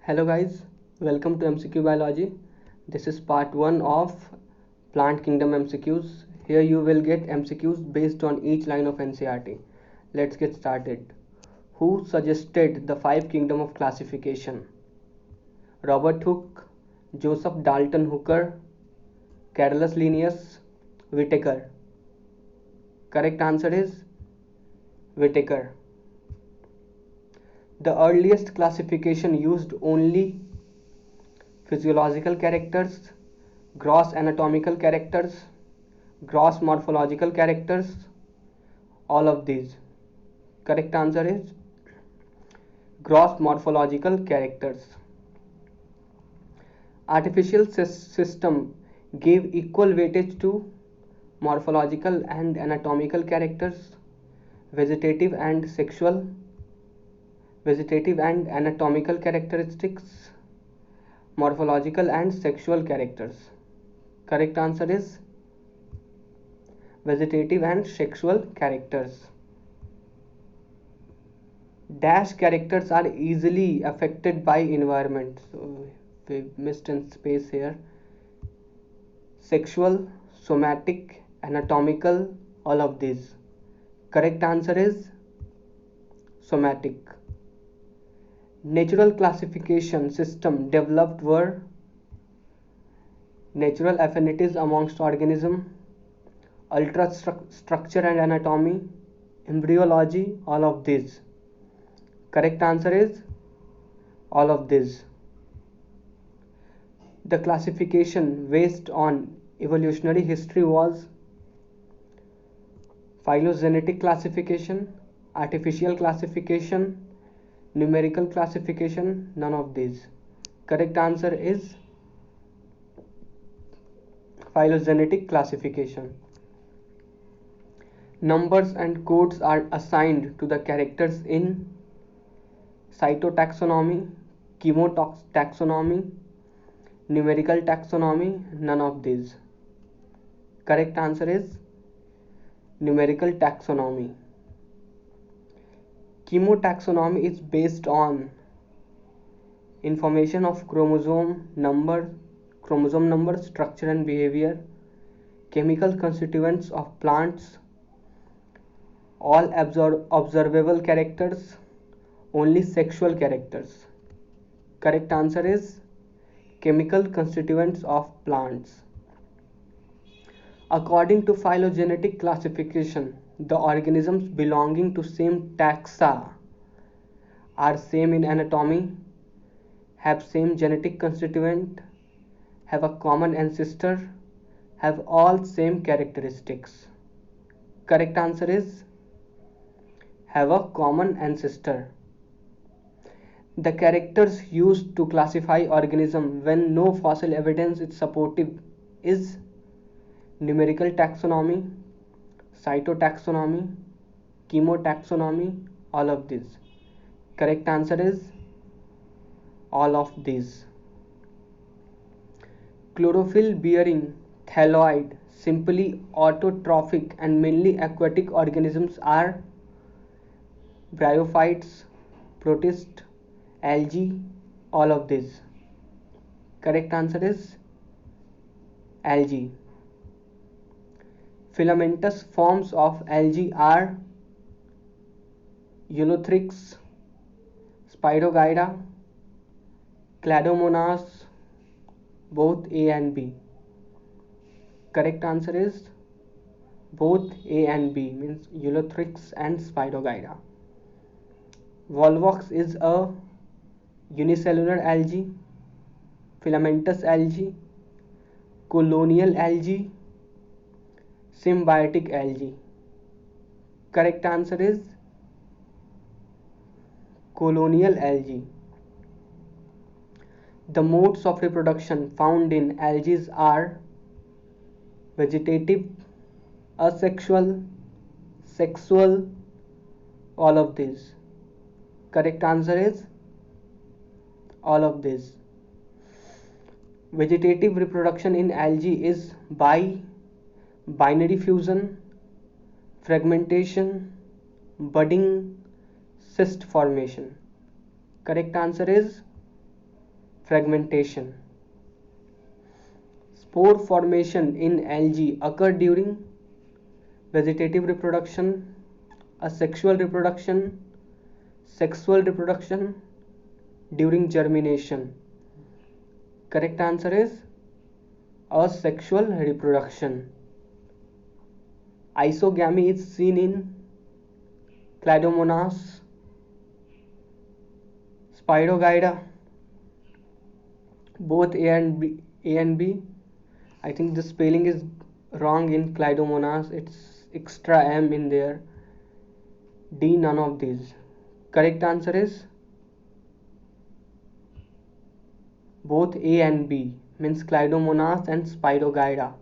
Hello guys, welcome to MCQ Biology. This is part 1 of Plant Kingdom MCQs. Here you will get MCQs based on each line of NCERT. Let's get started. Who suggested the 5 kingdom of classification? Robert Hooke, Joseph Dalton Hooker, Carolus Linnaeus, Whittaker. Correct answer is Whittaker. The earliest classification used only physiological characters, gross anatomical characters, gross morphological characters, all of these. Correct answer is gross morphological characters. Artificial system gave equal weightage to morphological and anatomical characters, vegetative and anatomical characteristics, morphological and sexual characters. Correct answer is vegetative and sexual characters. Dash characters are easily affected by environment. So we missed in space here. Sexual, somatic, anatomical, all of these. Correct answer is somatic. Natural classification system developed were natural affinities amongst organisms, ultrastructure and anatomy, embryology, all of these. Correct answer is all of these. The classification based on evolutionary history was phylogenetic classification, artificial classification, numerical classification, none of these. Correct answer is phylogenetic classification. Numbers and codes are assigned to the characters in cytotaxonomy, chemotaxonomy, numerical taxonomy, none of these. Correct answer is numerical taxonomy. Chemotaxonomy is based on information of chromosome number, structure and behavior, chemical constituents of plants, all observable characters, only sexual characters. Correct answer is chemical constituents of plants. According to phylogenetic classification, the organisms belonging to same taxa are same in anatomy, have same genetic constituent, have a common ancestor, have all same characteristics. Correct answer is have a common ancestor. The characters used to classify organism when no fossil evidence is supportive is numerical taxonomy, cytotaxonomy, chemotaxonomy, all of these. Correct answer is all of these. Chlorophyll bearing thalloid, simply autotrophic and mainly aquatic organisms are bryophytes, protists, algae, all of these. Correct answer is algae. Filamentous forms of algae are Eulothrix, Spirogyra, Cladomonas, both A and B. Correct answer is both A and B, means Eulothrix and Spirogyra. Volvox is a unicellular algae, filamentous algae, colonial algae, symbiotic algae. Correct answer is colonial algae. The modes of reproduction found in algae are vegetative, asexual, sexual, all of these. Correct answer is all of these. Vegetative reproduction in algae is by binary fusion, fragmentation, budding, cyst formation. Correct answer is fragmentation. Spore formation in algae occur during vegetative reproduction, asexual reproduction, sexual reproduction, during germination. Correct answer is asexual reproduction. Isogamy is seen in Cladomonas, Spirogyra, both A and B. I think the spelling is wrong in Cladomonas. It's extra M in there. D, none of these. Correct answer is both A and B, means Cladomonas and Spirogyra.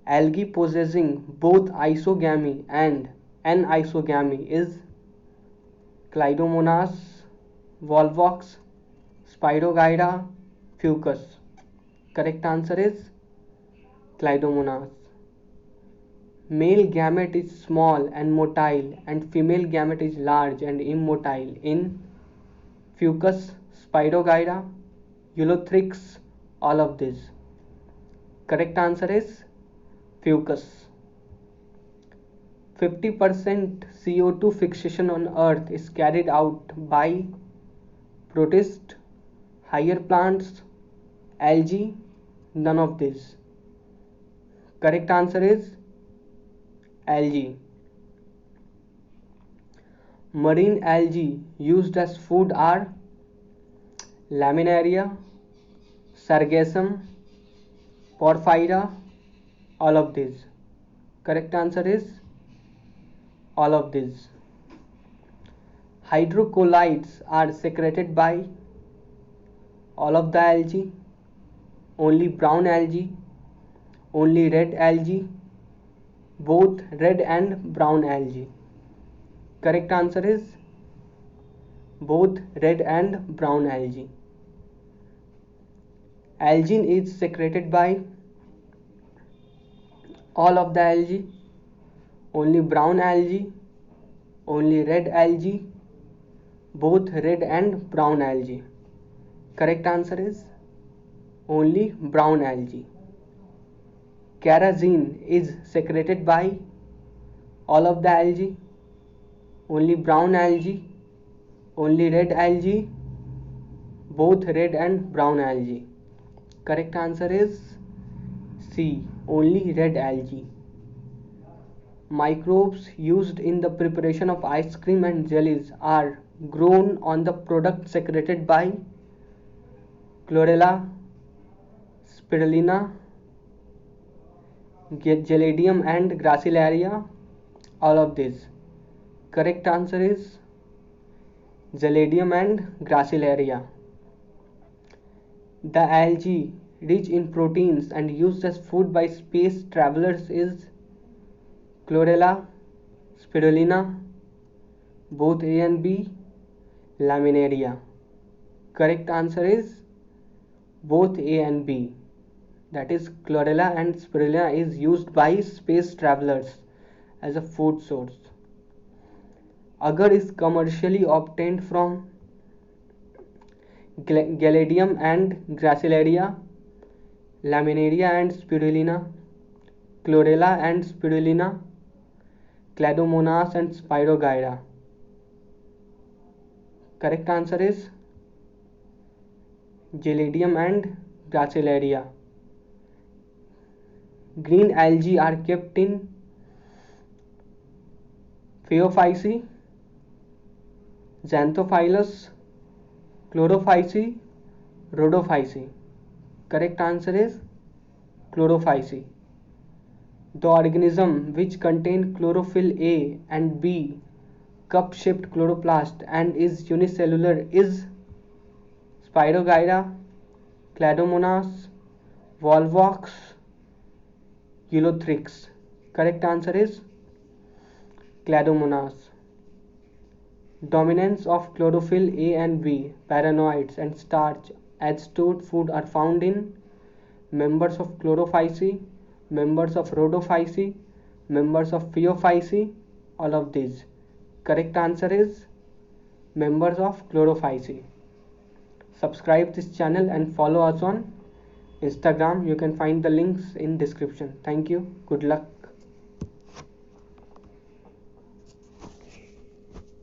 Algae possessing both isogamy and anisogamy is Cladomonas, Volvox, Spirogyra, Fucus. Correct answer is Cladomonas. Male gamete is small and motile and female gamete is large and immotile in Fucus, Spirogyra, Ulothrix, all of these. Correct answer is Fucus. 50% CO2 fixation on Earth is carried out by protist, higher plants, algae, none of this. Correct answer is algae. Marine algae used as food are Laminaria, Sargassum, Porphyra, all of these. Correct answer is all of these. Hydrocolloids are secreted by all of the algae, only brown algae, only red algae, both red and brown algae. Correct answer is both red and brown algae. Algin is secreted by all of the algae, only brown algae, only red algae, both red and brown algae. Correct answer is only brown algae. Kerosene is secreted by all of the algae, only brown algae, only red algae, both red and brown algae. Correct answer is C, only red algae. Microbes used in the preparation of ice cream and jellies are grown on the product secreted by Chlorella, Spirulina, Geladium and Gracilaria, all of these. Correct answer is Geladium and Gracilaria. The algae rich in proteins and used as food by space travelers is Chlorella, Spirulina, both A and B, Laminaria. Correct answer is both A and B. That is Chlorella and Spirulina is used by space travelers as a food source. Agar is commercially obtained from Geladium and Gracilaria, Laminaria and Spirulina, Chlorella and Spirulina, Cladomonas and Spirogyra. Correct answer is Geladium and Gracilaria. Green algae are kept in Phaeophyceae, Xanthophyllus, Chlorophyceae, Rhodophyceae. Correct answer is Chlorophyceae. The organism which contain chlorophyll A and B, cup-shaped chloroplast and is unicellular is Spirogyra, Cladomonas, Volvox, Ulothrix. Correct answer is Cladomonas. Dominance of chlorophyll A and B, paranoids and starch as stored food are found in members of Chlorophyceae, members of Rhodophyceae, members of Phaeophyceae, all of these. Correct answer is members of Chlorophyceae. Subscribe this channel and follow us on Instagram. You can find the links in description. Thank you. Good luck.